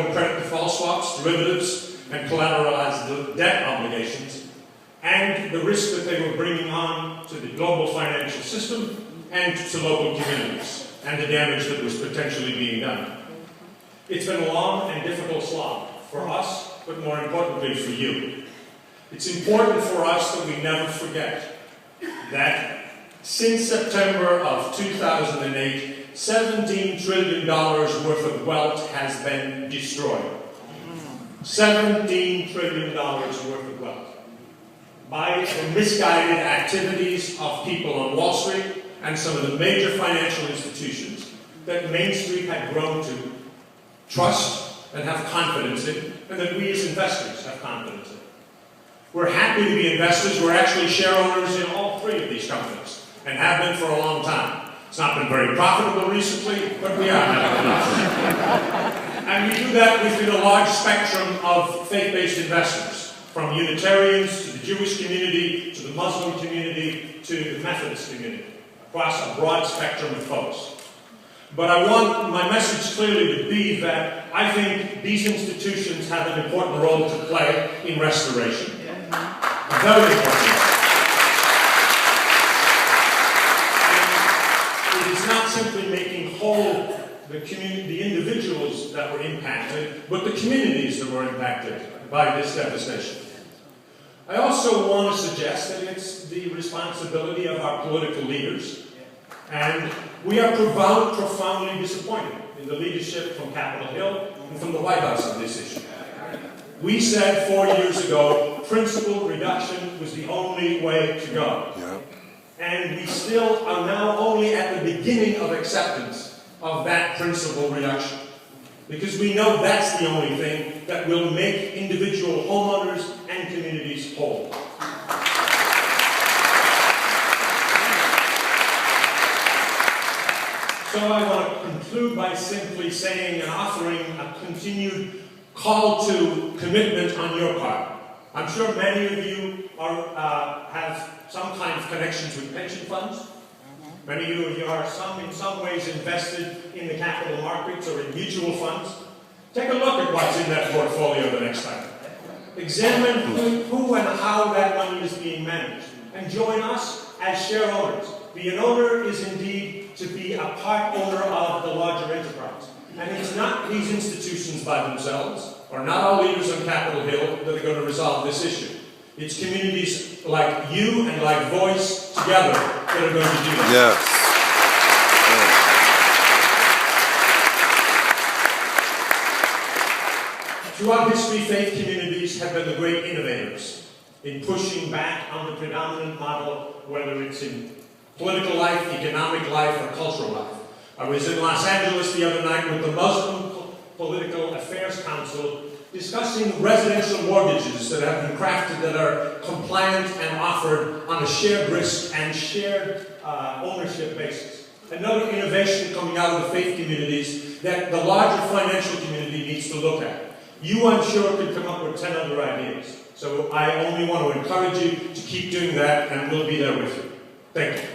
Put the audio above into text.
undergo credit default swaps, derivatives, and collateralized debt obligations, and the risk that they were bringing on to the global financial system and to local communities, and the damage that was potentially being done. It's been a long and difficult slog for us, but more importantly for you. It's important for us that we never forget that since September of 2008, $17 trillion worth of wealth has been destroyed. $17 trillion worth of wealth by the misguided activities of people on Wall Street and some of the major financial institutions that Main Street had grown to trust and have confidence in, and that we as investors have confidence in. We're happy to be investors. We're actually share owners in all three of these companies, and have been for a long time. It's not been very profitable recently, but we are now. And we do that within a large spectrum of faith-based investors, from Unitarians to the Jewish community, to the Muslim community, to the Methodist community, across a broad spectrum of folks. But I want my message clearly to be that I think these institutions have an important role to play in restoration. A very important role. And it is not simply making whole the community, the individuals that were impacted, but the communities that were impacted by this devastation. I also want to suggest that it's the responsibility of our political leaders, and we are profoundly disappointed in the leadership from Capitol Hill and from the White House on this issue. We said 4 years ago, principal reduction was the only way to go. Yeah. And we still are now only at the beginning of acceptance of that principal reduction. Because we know that's the only thing that will make individual homeowners and communities whole. So I want to conclude by simply saying and offering a continued call to commitment on your part. I'm sure many of you have some kind of connections with pension funds. Many of you are in some ways invested in the capital markets or in mutual funds. Take a look at what's in that portfolio the next time. Examine who and how that money is being managed. And join us as share owners. Be an owner is indeed to be a part owner of the larger enterprise. And it's not these institutions by themselves, or not all leaders on Capitol Hill, that are going to resolve this issue. It's communities like you and like Voice together that are going to do that. Yes. Throughout history, faith communities have been the great innovators in pushing back on the predominant model, whether it's in political life, economic life, or cultural life. I was in Los Angeles the other night with the Muslim Political Affairs Council discussing residential mortgages that have been crafted that are compliant and offered on a shared risk and shared ownership basis. Another innovation coming out of the faith communities that the larger financial community needs to look at. You, I'm sure, could come up with 10 other ideas. So I only want to encourage you to keep doing that, and we'll be there with you. Thank you.